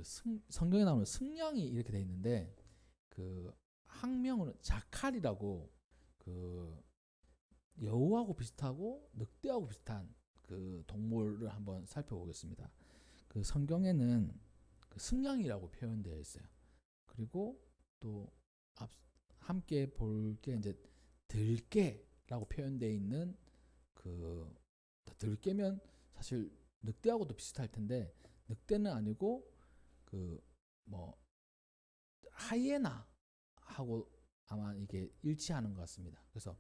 성경에 나오는 승냥이 이렇게 돼 있는데 그 학명으로 자칼이라고 그 여우하고 비슷하고 늑대하고 비슷한 그 동물을 한번 살펴보겠습니다. 그 성경에는 그 승냥이라고 표현되어 있어요. 그리고 또 함께 볼 게 이제 들깨라고 표현되어 있는 그 들깨면 사실 늑대하고도 비슷할 텐데 늑대는 아니고 그 뭐 하이에나하고 아마 이게 일치하는 것 같습니다. 그래서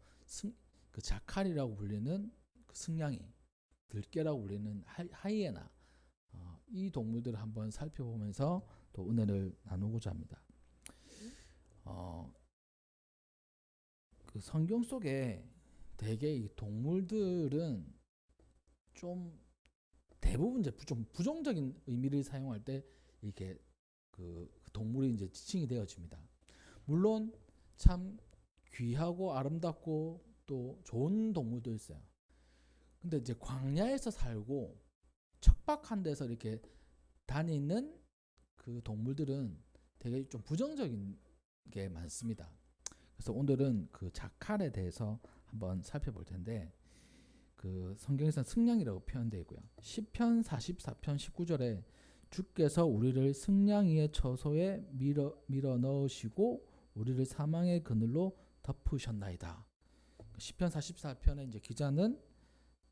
그 자칼이라고 불리는 그 승냥이, 들깨라고 불리는 하이에나, 이 동물들을 한번 살펴보면서 또 은혜를 나누고자 합니다. 그 성경 속에 대개 이 동물들은 좀 대부분 이제 좀 부정적인 의미를 사용할 때 이렇게 그 동물이 이제 지칭이 되어집니다. 물론 참 귀하고 아름답고 또 좋은 동물도 있어요. 근데 이제 광야에서 살고 척박한 데서 이렇게 다니는 그 동물들은 되게 좀 부정적인 게 많습니다. 그래서 오늘은 그 자칼에 대해서 한번 살펴볼 텐데 그 성경에서는 승냥이라고 표현되어 있고요. 시편 44편 19절에 주께서 우리를 승냥이의 처소에 밀어 넣으시고 우리를 사망의 그늘로 덮으셨나이다. 시편 44편의 이제 기자는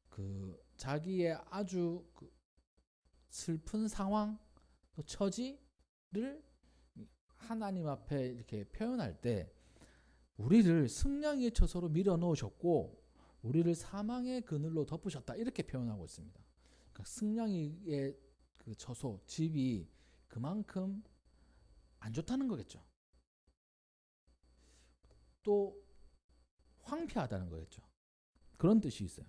그 자기의 아주 그 슬픈 상황 또 처지를 하나님 앞에 이렇게 표현할 때 우리를 승냥이의 처소로 밀어 넣으셨고 우리를 사망의 그늘로 덮으셨다 이렇게 표현하고 있습니다. 그러니까 승냥이의 그 처소 집이 그만큼 안 좋다는 거겠죠. 또 황폐하다는 거겠죠. 그런 뜻이 있어요.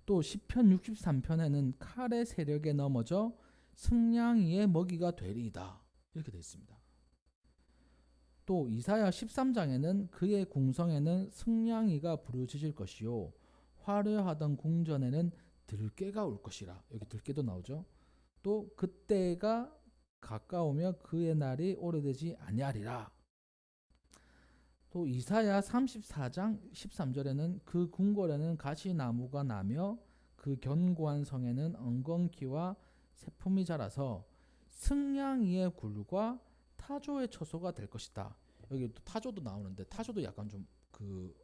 또 시편 63편에는 칼의 세력에 넘어져 승냥이의 먹이가 되리이다 이렇게 되어 있습니다. 또 이사야 13장에는 그의 궁성에는 승냥이가 부르짖을 것이요 화려하던 궁전에는 들깨가 올 것이라. 여기 들깨도 나오죠. 또 그때가 가까우며 그의 날이 오래되지 아니하리라. 또 이사야 34장 13절에는 그 궁궐에는 가시나무가 나며 그 견고한 성에는 엉겅퀴와 새품이 자라서 승냥이의 굴과 타조의 처소가 될 것이다. 여기 또 타조도 나오는데 타조도 약간 좀 그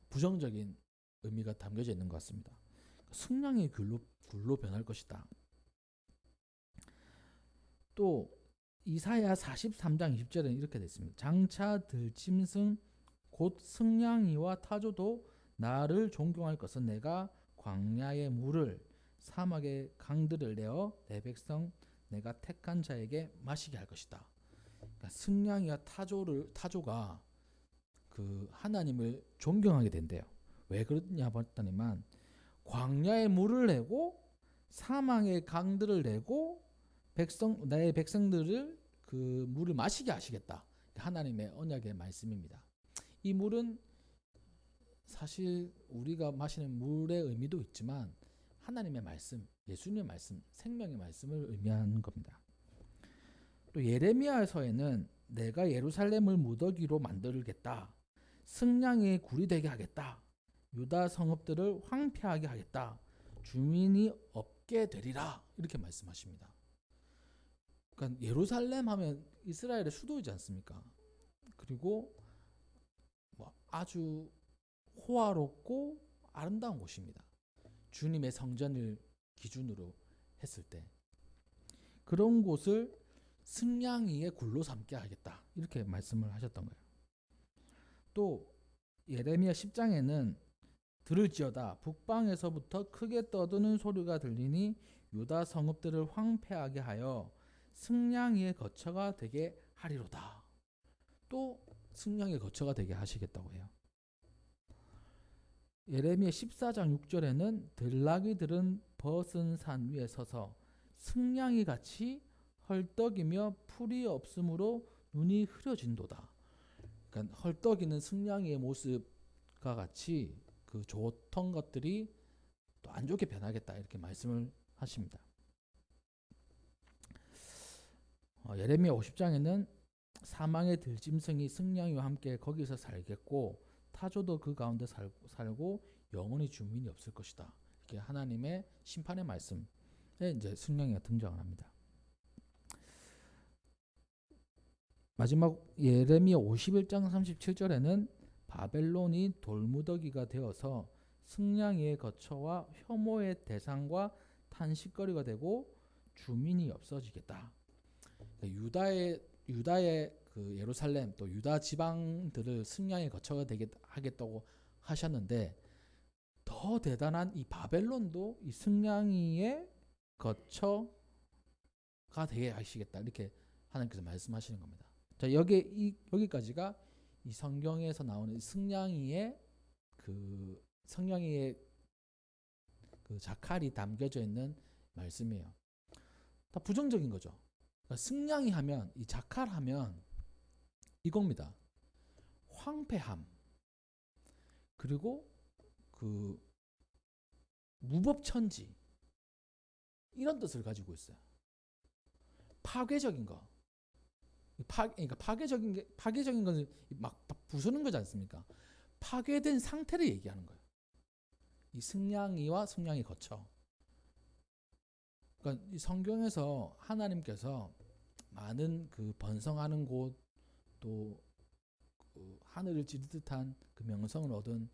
부정적인 의미가 담겨져 있는 것 같습니다. 승냥이의 굴로 변할 것이다. 또 이사야 43장 20절에는 이렇게 됐습니다. 장차 들짐승 곧 승냥이와 타조도 나를 존경할 것은 내가 광야의 물을 사막의 강들을 내어 내 백성 내가 택한 자에게 마시게 할 것이다. 그러니까 승냥이와 타조가 그 하나님을 존경하게 된대요. 왜 그러냐 봤더니만 광야의 물을 내고 사망의 강들을 내고 나의 백성들을 그 물을 마시게 하시겠다. 하나님의 언약의 말씀입니다. 이 물은 사실 우리가 마시는 물의 의미도 있지만 하나님의 말씀, 예수님의 말씀, 생명의 말씀을 의미하는 겁니다. 또 예레미야서에는 내가 예루살렘을 무더기로 만들겠다. 승냥이의 굴이 되게 하겠다. 유다 성읍들을 황폐하게 하겠다. 주민이 없게 되리라. 이렇게 말씀하십니다. 그러니까 예루살렘 하면 이스라엘의 수도이지 않습니까? 그리고 뭐 아주 호화롭고 아름다운 곳입니다. 주님의 성전을 기준으로 했을 때 그런 곳을 승냥이의 굴로 삼게 하겠다 이렇게 말씀을 하셨던 거예요. 또 예레미야 10장에는 들을지어다 북방에서부터 크게 떠드는 소리가 들리니 유다 성읍들을 황폐하게 하여 승냥이의 거처가 되게 하리로다. 또 승냥이의 거처가 되게 하시겠다고 해요. 예레미야 14장 6절에는 들나귀들은 벗은 산 위에 서서 승냥이 같이 헐떡이며 풀이 없으므로 눈이 흐려진도다. 그러니까 헐떡이는 승냥이의 모습과 같이 그 좋던 것들이 또 안 좋게 변하겠다 이렇게 말씀을 하십니다. 예레미야 50장에는 사망의 들짐승이 승냥이와 함께 거기서 살겠고 타조도 그 가운데 살고 영원히 주민이 없을 것이다. 이렇게 하나님의 심판의 말씀에 이제 승냥이가 등장을 합니다. 마지막 예레미야 51장 37절에는 바벨론이 돌무더기가 되어서 승냥이의 거처와 혐오의 대상과 탄식거리가 되고 주민이 없어지겠다. 유다의 그 예루살렘 또 유다 지방들을 승냥의 거처가 되게 하겠다고 하셨는데 더 대단한 이 바벨론도 이 승냥이의 거처가 되게 하시겠다 이렇게 하나님께서 말씀하시는 겁니다. 자, 여기까지가 이 성경에서 나오는 승냥이의 그 자칼이 담겨져 있는 말씀이에요. 다 부정적인 거죠. 그러니까 승냥이 하면 이 자칼 하면 이겁니다. 황폐함 그리고 그 무법천지 이런 뜻을 가지고 있어요. 파괴적인 거. 그러니까 파괴적인 것은 막 부수는 거지 않습니까? 파괴된 상태를 얘기하는 거예요. 이 승냥이와 승냥이 거쳐. 그러니까 이 성경에서 하나님께서 많은 그 번성하는 곳 또 그 하늘을 찌를 듯한 그 명성을 얻은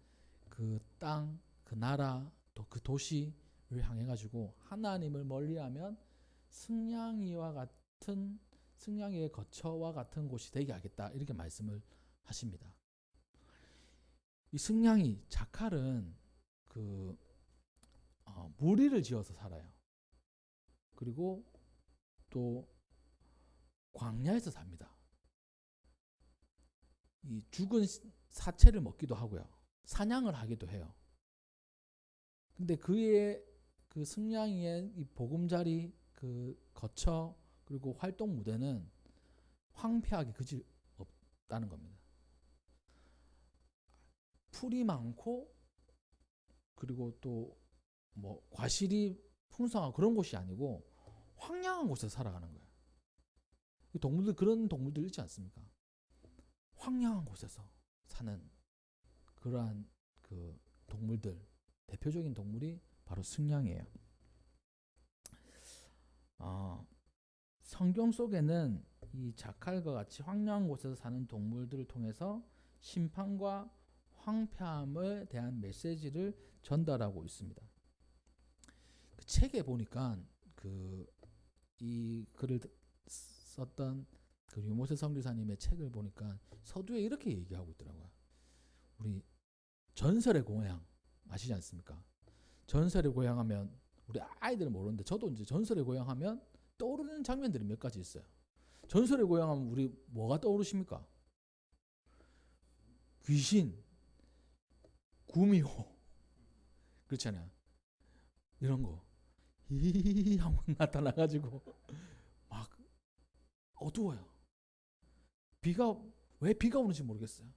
그 땅, 그 나라 또 그 도시를 향해 가지고 하나님을 멀리하면 승냥이의 거처와 같은 곳이 되게 하겠다 이렇게 말씀을 하십니다. 이 승냥이 자칼은 그 무리를 지어서 살아요. 그리고 또 광야에서 삽니다. 이 죽은 사체를 먹기도 하고요. 사냥을 하기도 해요. 근데 그의 그 승냥이의 이 보금자리 그 거처 그리고 활동 무대는 황폐하게 그지 없다는 겁니다. 풀이 많고 그리고 또 뭐 과실이 풍성한 그런 곳이 아니고 황량한 곳에서 살아가는 거예요. 동물들 그런 동물들 있지 않습니까? 황량한 곳에서 사는 그러한 그 동물들 대표적인 동물이 바로 승냥이에요. 성경 속에는 이 자칼과 같이 황량한 곳에서 사는 동물들을 통해서 심판과 황폐함에 대한 메시지를 전달하고 있습니다. 그 책에 보니까 이 글을 썼던 그 류모세 선교사님의 책을 보니까 서두에 이렇게 얘기하고 있더라고요. 우리 전설의 고향 아시지 않습니까? 전설의 고향 하면 우리 아이들은 모르는데 저도 이제 전설의 고향 하면 떠오르는 장면들이 몇 가지 있어요. 전설의 고향 하면 우리 뭐가 떠오르십니까? 귀신, 구미호 그렇잖아요. 이런 거 이 한번 나타나가지고 막 어두워요. 왜 비가 오는지 모르겠어요.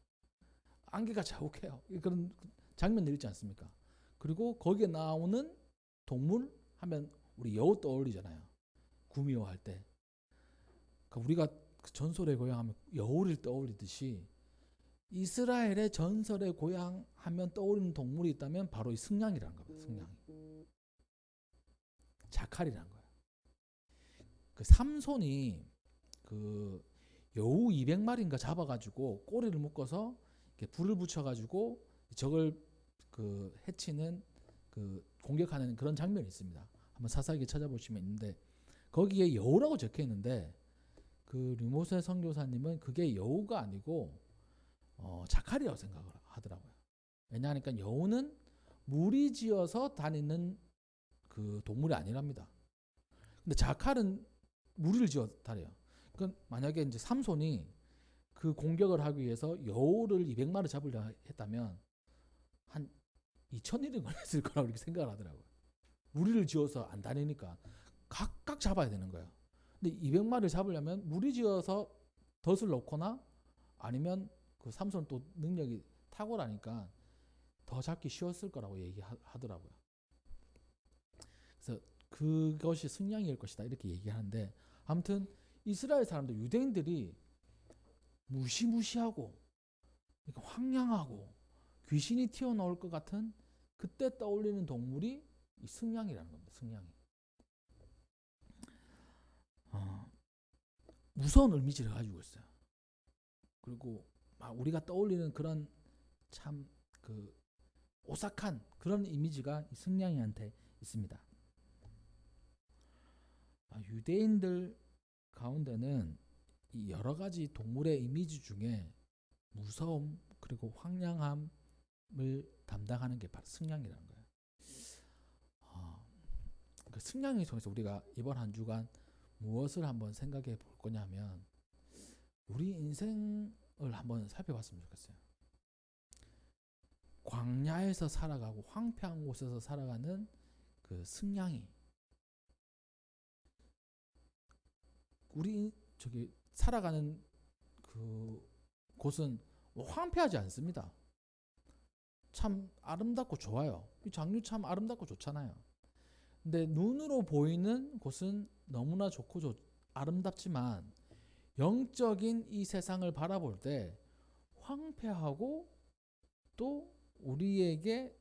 안개가 자욱해요. 그런 장면들 있지 않습니까? 그리고 거기에 나오는 동물 하면 우리 여우 떠올리잖아요. 구미호 할 때. 그러니까 우리가 그 전설의 고향 하면 여우를 떠올리듯이 이스라엘의 전설의 고향 하면 떠오르는 동물이 있다면 바로 이 승냥이라는 겁니다. 승냥이. 자칼이라는 거예요. 그 삼손이 그 여우 200마리인가 잡아가지고 꼬리를 묶어서 이렇게 불을 붙여가지고 적을 그 해치는 그 공격하는 그런 장면이 있습니다. 한번 사사기 찾아보시면 있는데 거기에 여우라고 적혀 있는데 그 류모세 선교사님은 그게 여우가 아니고 자칼이라고 생각을 하더라고요. 왜냐하니까 여우는 무리지어서 다니는 그 동물이 아니랍니다. 근데 자칼은 무리를 지어 다녀요. 그러니까 만약에 이제 삼손이 그 공격을 하기 위해서 여우를 200마리 잡으려 했다면 한 2000일이 걸렸을 거라고 이렇게 생각을 하더라고요. 무리를 지어서 안 다니니까 각각 잡아야 되는 거예요. 근데 200마리를 잡으려면 무리 지어서 덫을 놓거나 아니면 그 삼손 또 능력이 탁월하니까 더 잡기 쉬웠을 거라고 얘기하더라고요. 그래서 그것이 승냥이일 것이다 이렇게 얘기하는데 아무튼 이스라엘 사람들, 유대인들이 무시무시하고 황량하고 귀신이 튀어나올 것 같은 그때 떠올리는 동물이 이 승냥이라는 겁니다. 승냥이. 무서운 이미지를 가지고 있어요. 그리고 막 우리가 떠올리는 그런 참 그 오싹한 그런 이미지가 이 승냥이한테 있습니다. 유대인들 가운데는 이 여러 가지 동물의 이미지 중에 무서움 그리고 황량함을 담당하는 게 바로 승냥이라는 거예요. 그 승냥이 통해서 우리가 이번 한 주간 무엇을 한번 생각해 볼 거냐면 우리 인생을 한번 살펴봤으면 좋겠어요. 광야에서 살아가고 황폐한 곳에서 살아가는 그 승냥이, 우리 저기 살아가는 그 곳은 뭐 황폐하지 않습니다. 참 아름답고 좋아요. 이 장류 참 아름답고 좋잖아요. 근데 눈으로 보이는 곳은 너무나 좋고 아름답지만 영적인 이 세상을 바라볼 때 황폐하고 또 우리에게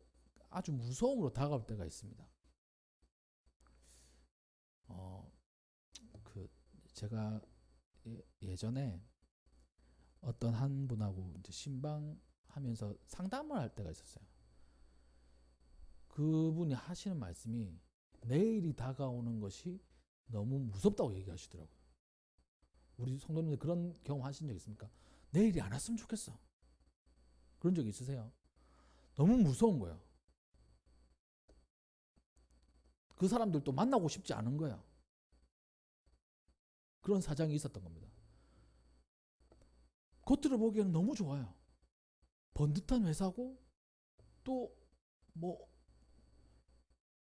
아주 무서움으로 다가올 때가 있습니다. 제가 예전에 어떤 한 분하고 이제 신방하면서 상담을 할 때가 있었어요. 그분이 하시는 말씀이 내일이 다가오는 것이 너무 무섭다고 얘기하시더라고요. 우리 성도님들 그런 경험 하신 적 있습니까? 내일이 안 왔으면 좋겠어. 그런 적 있으세요? 너무 무서운 거예요. 그 사람들도 만나고 싶지 않은 거예요. 그런 사정이 있었던 겁니다. 겉으로 보기에는 너무 좋아요. 번듯한 회사고 또 뭐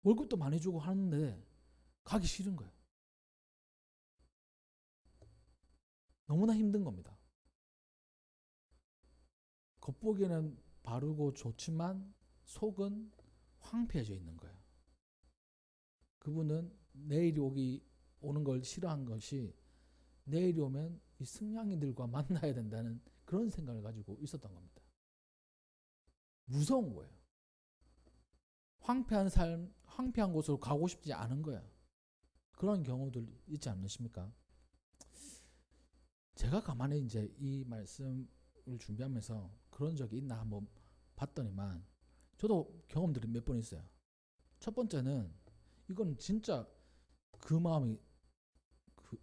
월급도 많이 주고 하는데 가기 싫은 거예요. 너무나 힘든 겁니다. 겉보기에는 바르고 좋지만 속은 황폐해져 있는 거예요. 그분은 내일이 오는 걸 싫어한 것이 내일이 오면 이 승냥이들과 만나야 된다는 그런 생각을 가지고 있었던 겁니다. 무서운 거예요. 황폐한 삶, 황폐한 곳으로 가고 싶지 않은 거예요. 그런 경우들 있지 않으십니까? 제가 가만히 이제 이 말씀을 준비하면서 그런 적이 있나 한번 봤더니만 저도 경험들이 몇 번 있어요. 첫 번째는 이건 진짜 그 마음이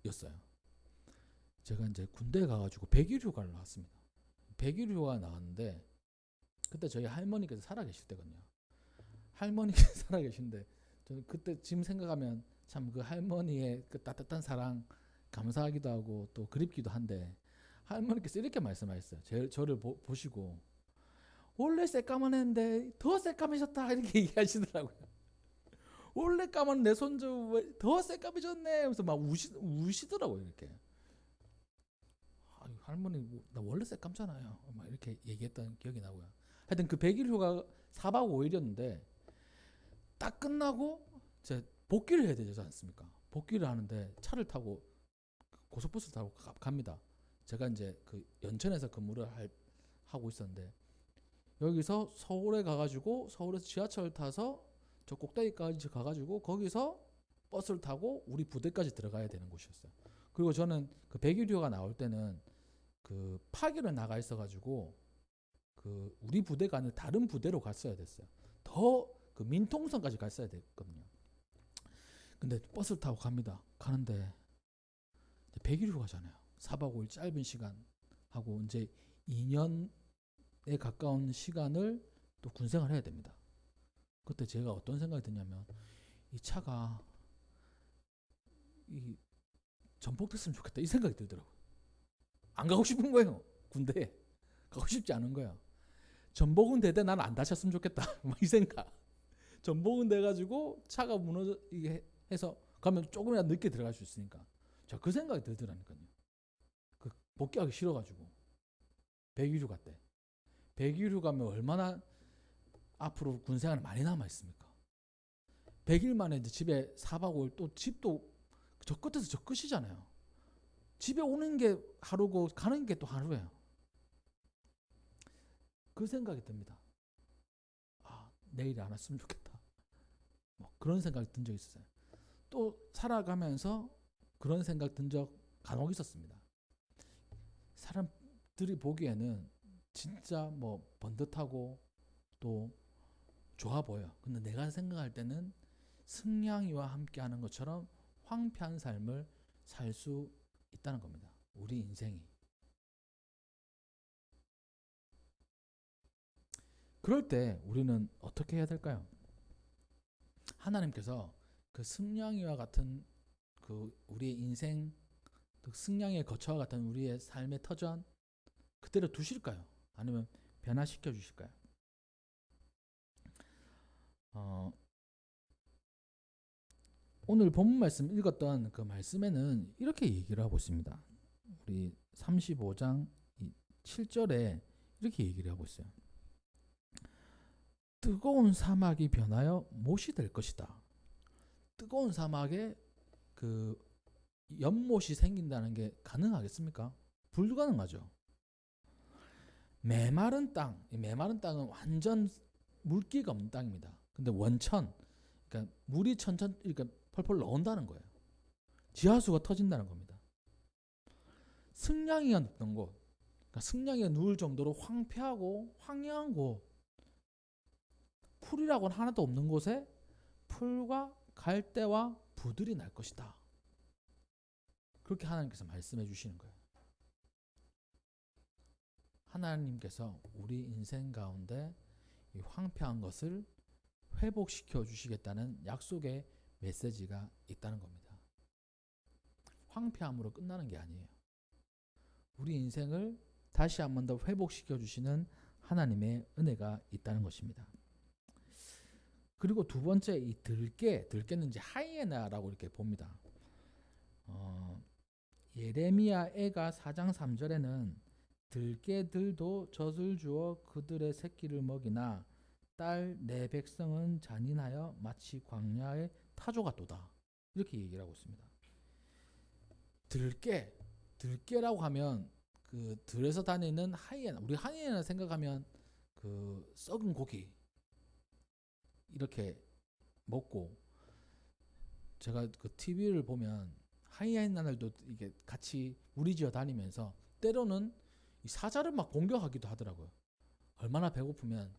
였어요. 제가 이제 군대에 가가지고 100일 휴가를 나왔습니다. 100일 휴가 나왔는데 그때 저희 할머니께서 살아계실 때거든요. 할머니께서 살아계신데 저는 그때 지금 생각하면 참 그 할머니의 그 따뜻한 사랑 감사하기도 하고 또 그립기도 한데 할머니께서 이렇게 말씀하셨어요. 저를 보시고 원래 새까만 했는데 더 새까매졌다 이렇게 얘기하시더라고요. 원래 까만 내 손주 왜 더 새까매졌네 하면서 막 우시더라고요. 이렇게. 할머니 나 원래 새까맣잖아요. 막 이렇게 얘기했던 기억이 나고요. 하여튼 그 100일 휴가 4박 5일이었는데 딱 끝나고 이제 복귀를 해야 되지 않습니까? 복귀를 하는데 차를 타고 고속버스 타고 갑니다. 제가 이제 그 연천에서 근무를 하고 있었는데 여기서 서울에 가가지고 서울에서 지하철 타서 저 꼭대기까지 가가지고 거기서 버스를 타고 우리 부대까지 들어가야 되는 곳이었어요. 그리고 저는 그 100일 휴가 나올 때는 그 파견을 나가 있어가지고 그 우리 부대가 아니라 다른 부대로 갔어야 됐어요. 더 그 민통선까지 갔어야 됐거든요. 근데 버스를 타고 갑니다. 가는데 100일 휴가잖아요. 4박 5일 짧은 시간 하고 이제 2년에 가까운 시간을 또 군생활 해야 됩니다. 그때 제가 어떤 생각이 드냐면 이 차가 이 전복됐으면 좋겠다 이 생각이 들더라고요. 안 가고 싶은 거예요. 군대에 가고 싶지 않은 거예요. 전복은 되되 난 안 다쳤으면 좋겠다 이 생각. 전복은 돼가지고 차가 무너져 이게 해서 가면 조금이라도 늦게 들어갈 수 있으니까 저 그 생각이 들더라니까요. 그 복귀하기 싫어가지고 100일 휴가 때 100일 휴가면 얼마나 앞으로 군생활 많이 남아 있습니까? 100일 만에 이제 집에 4박 5일 또 집도 저 끝에서 저 끝이잖아요. 집에 오는 게 하루고 가는 게 또 하루예요. 그 생각이 듭니다. 아, 내일 안 왔으면 좋겠다. 뭐 그런 생각이 든 적이 있었어요. 또 살아가면서 그런 생각 든 적 간혹 있었습니다. 사람들이 보기에는 진짜 뭐 번듯하고 또 좋아 보여. 근데 내가 생각할 때는 승냥이와 함께 하는 것처럼 황폐한 삶을 살 수 있다는 겁니다. 우리 인생이. 그럴 때 우리는 어떻게 해야 될까요? 하나님께서 그 승냥이와 같은 그 우리의 인생, 그 승냥이의 거처와 같은 우리의 삶의 터전 그대로 두실까요? 아니면 변화시켜 주실까요? 어, 오늘 본문 말씀 읽었던 그 말씀에는 이렇게 얘기를 하고 있습니다. 우리 35장 7절에 이렇게 얘기를 하고 있어요. 뜨거운 사막이 변하여 못이 될 것이다. 뜨거운 사막에 그 연못이 생긴다는 게 가능하겠습니까? 불가능하죠. 메마른 땅, 이 메마른 땅은 완전 물기가 없는 땅입니다. 근데 원천, 그러니까 물이 그러니까 펄펄 나온다는 거예요. 지하수가 터진다는 겁니다. 승냥이가 눕던 곳, 그러니까 승냥이가 누울 정도로 황폐하고 황량한 곳, 풀이라고는 하나도 없는 곳에 풀과 갈대와 부들이 날 것이다. 그렇게 하나님께서 말씀해 주시는 거예요. 하나님께서 우리 인생 가운데 이 황폐한 것을 회복시켜 주시겠다는 약속의 메시지가 있다는 겁니다. 황폐함으로 끝나는 게 아니에요. 우리 인생을 다시 한 번 더 회복시켜 주시는 하나님의 은혜가 있다는 것입니다. 그리고 두 번째 이 들깨는 이제 하이에나라고 이렇게 봅니다. 예레미야 애가 4장 3절에는 들깨들도 젖을 주어 그들의 새끼를 먹이나 딸 내 백성은 잔인하여 마치 광야의 타조 같도다. 이렇게 얘기를 하고 있습니다. 들깨라고 하면 그 들에서 다니는 하이에나, 우리 하이에나 생각하면 그 썩은 고기 이렇게 먹고, 제가 그 TV를 보면 하이에나들도 이게 같이 무리지어 다니면서 때로는 이 사자를 막 공격하기도 하더라고요. 얼마나 배고프면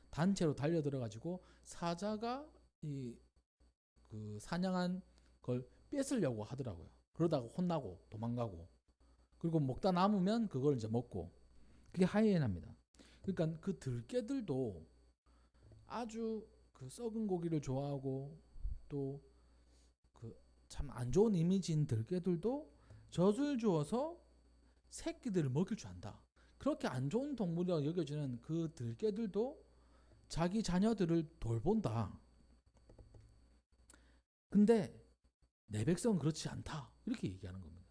단체로 달려들어가지고 사자가 이 그 사냥한 걸 뺏으려고 하더라고요. 그러다가 혼나고 도망가고, 그리고 먹다 남으면 그걸 이제 먹고, 그게 하이에나입니다. 그러니까 그 들깨들도 아주 그 썩은 고기를 좋아하고 또 그 참 안 좋은 이미지인 들깨들도 젖을 주어서 새끼들을 먹일 줄 안다. 그렇게 안 좋은 동물이라고 여겨지는 그 들깨들도 자기 자녀들을 돌본다. 근데 내 백성은 그렇지 않다. 이렇게 얘기하는 겁니다.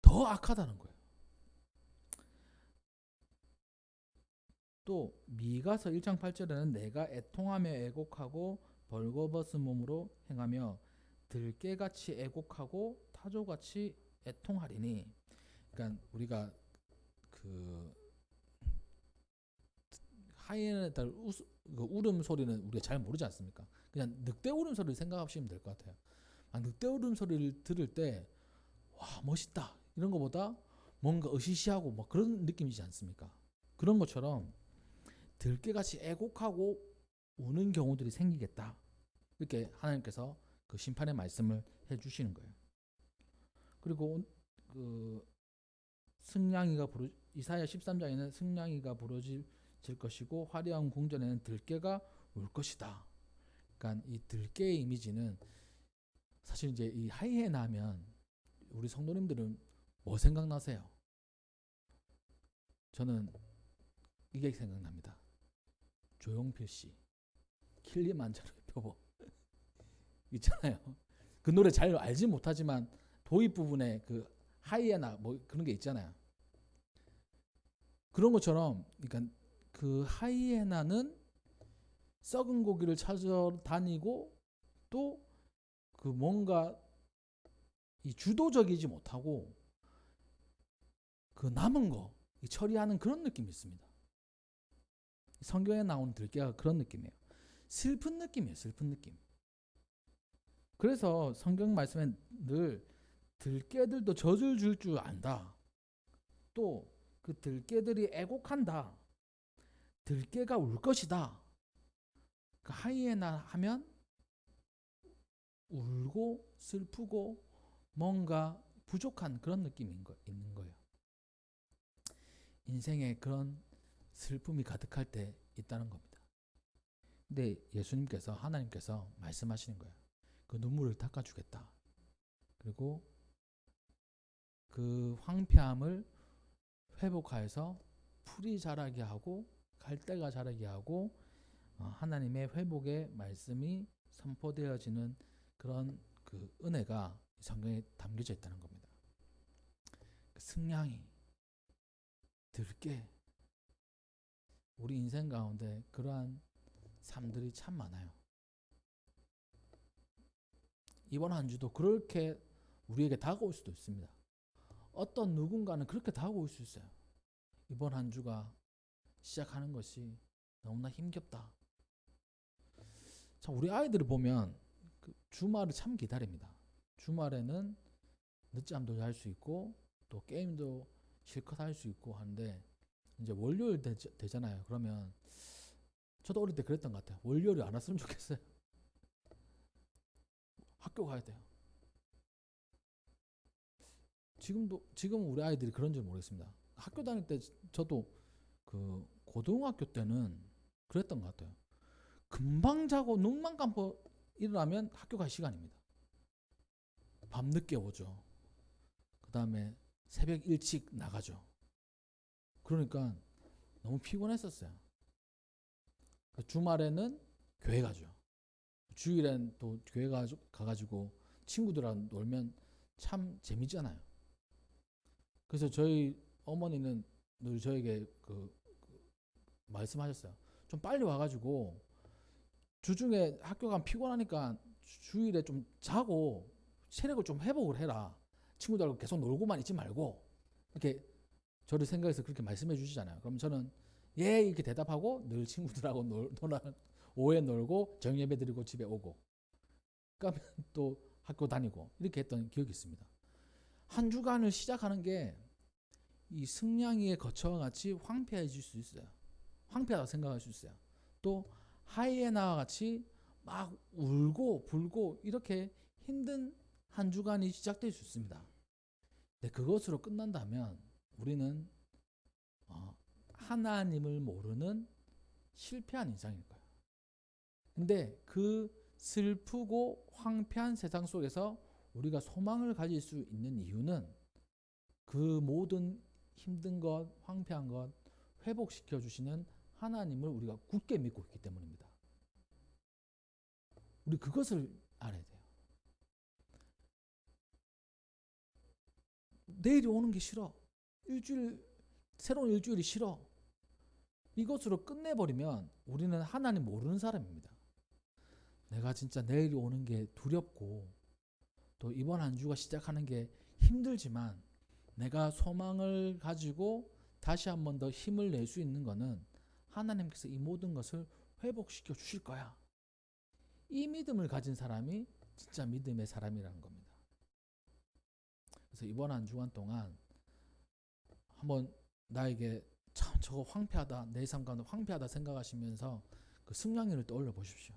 더 악하다는 거예요. 또 미가서 1장 8절에는 내가 애통하며 애곡하고 벌거벗은 몸으로 행하며 들깨같이 애곡하고 타조같이 애통하리니. 그러니까 우리가 그 하이에나의 그 울음소리는 우리가 잘 모르지 않습니까? 그냥 늑대 울음소리를 생각하시면 될 것 같아요. 늑대 울음소리를 들을 때 와 멋있다 이런 것보다 뭔가 으시시하고 뭐 그런 느낌이지 않습니까? 그런 것처럼 들깨같이 애곡하고 우는 경우들이 생기겠다. 이렇게 하나님께서 그 심판의 말씀을 해주시는 거예요. 그리고 그 승냥이가 이사야 13장에는 승냥이가 부러질 것이고 화려한 궁전에는 들깨가 울 것이다. 그러니까 이 들깨의 이미지는 사실 이제 이 하이에나 하면 우리 성도님들은 뭐 생각나세요? 저는 이게 생각납니다. 조용필 씨 킬리만자로의 표범 있잖아요. 그 노래 잘 알지 못하지만 도입 부분에 그 하이에나 뭐 그런 게 있잖아요. 그런 것처럼 그러니까 그 하이에나는 썩은 고기를 찾아다니고 또 그 뭔가 이 주도적이지 못하고 그 남은 거 처리하는 그런 느낌이 있습니다. 성경에 나오는 들깨가 그런 느낌이에요. 슬픈 느낌이에요. 슬픈 느낌. 그래서 성경 말씀에 늘 들깨들도 젖을 줄 줄 안다. 또 그 들깨들이 애곡한다. 들깨가 울 것이다. 그 하이에나 하면 울고 슬프고 뭔가 부족한 그런 느낌이 있는 거예요. 인생에 그런 슬픔이 가득할 때 있다는 겁니다. 근데 예수님께서 하나님께서 말씀하시는 거예요. 그 눈물을 닦아주겠다. 그리고 그 황폐함을 회복하여서 풀이 자라게 하고 갈대가 자라게 하고 하나님의 회복의 말씀이 선포되어지는 그런 그 은혜가 성경에 담겨져 있다는 겁니다. 승냥이, 들깨, 우리 인생 가운데 그러한 삶들이 참 많아요. 이번 한 주도 그렇게 우리에게 다가올 수도 있습니다. 어떤 누군가는 그렇게 다가올 수 있어요. 이번 한 주가 시작하는 것이 너무나 힘겹다. 참 우리 아이들을 보면 그 주말을 참 기다립니다. 주말에는 늦잠도 잘 수 있고 또 게임도 실컷 할 수 있고 하는데 이제 월요일 되잖아요. 그러면 저도 어릴 때 그랬던 것 같아요. 월요일이 안 왔으면 좋겠어요. 학교 가야 돼요. 지금 우리 아이들이 그런 줄 모르겠습니다. 학교 다닐 때 저도 그 고등학교 때는 그랬던 것 같아요. 금방 자고 눈만 감고 일어나면 학교 갈 시간입니다. 밤늦게 오죠. 그 다음에 새벽 일찍 나가죠. 그러니까 너무 피곤했었어요. 주말에는 교회 가죠. 주일엔 또 교회 가가지고 친구들하고 놀면 참 재밌잖아요. 그래서 저희 어머니는 늘 저에게 말씀하셨어요. 좀 빨리 와가지고 주중에 학교 가면 피곤하니까 주일에 좀 자고 체력을 좀 회복을 해라. 친구들하고 계속 놀고만 있지 말고 이렇게 저를 생각해서 그렇게 말씀해 주시잖아요. 그럼 저는 예 이렇게 대답하고 늘 친구들하고 오후에 놀고 저녁 예배 드리고 집에 오고 그러면 또 학교 다니고 이렇게 했던 기억이 있습니다. 한 주간을 시작하는 게 이 승냥이의 거처와 같이 황폐해질 수 있어요. 황폐하다고 생각할 수 있어요. 또 하이에나와 같이 막 울고 불고 이렇게 힘든 한 주간이 시작될 수 있습니다. 근데 그것으로 끝난다면 우리는 하나님을 모르는 실패한 인생일 거예요. 근데 그 슬프고 황폐한 세상 속에서 우리가 소망을 가질 수 있는 이유는 그 모든 힘든 것, 황폐한 것 회복시켜 주시는 하나님을 우리가 굳게 믿고 있기 때문입니다. 우리 그것을 알아야 돼요. 내일이 오는 게 싫어. 새로운 일주일이 싫어. 이것으로 끝내버리면 우리는 하나님 모르는 사람입니다. 내가 진짜 내일이 오는 게 두렵고 또 이번 한 주가 시작하는 게 힘들지만 내가 소망을 가지고 다시 한 번 더 힘을 낼 수 있는 거는 하나님께서 이 모든 것을 회복시켜 주실 거야. 이 믿음을 가진 사람이 진짜 믿음의 사람이라는 겁니다. 그래서 이번 한 주간 동안 한번 나에게 참 저거 황폐하다, 내 삶 가운데 황폐하다 생각하시면서 그 승냥이를 떠올려 보십시오.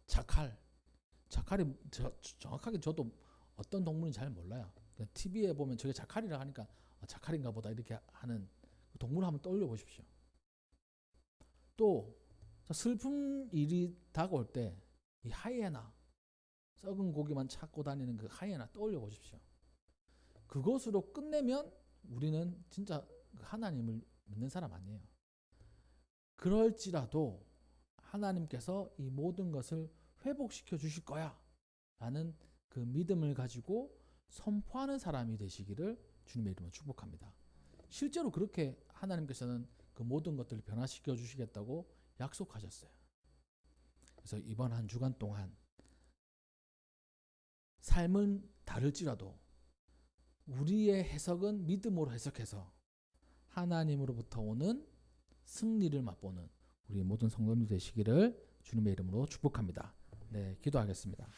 자칼이 정확하게 저도 어떤 동물인지 잘 몰라요. TV에 보면 저게 자칼이라 하니까 자칼인가 보다 이렇게 하는 그 동물을 한번 떠올려 보십시오. 또 슬픈 일이 다가올 때 이 하이에나, 썩은 고기만 찾고 다니는 그 하이에나 떠올려 보십시오. 그것으로 끝내면 우리는 진짜 하나님을 믿는 사람 아니에요. 그럴지라도 하나님께서 이 모든 것을 회복시켜 주실 거야 라는 그 믿음을 가지고 선포하는 사람이 되시기를 주님의 이름으로 축복합니다. 실제로 그렇게 하나님께서는 그 모든 것들을 변화시켜 주시겠다고 약속하셨어요. 그래서 이번 한 주간 동안 삶은 다를지라도 우리의 해석은 믿음으로 해석해서 하나님으로부터 오는 승리를 맛보는 우리 모든 성도님 되시기를 주님의 이름으로 축복합니다. 네, 기도하겠습니다.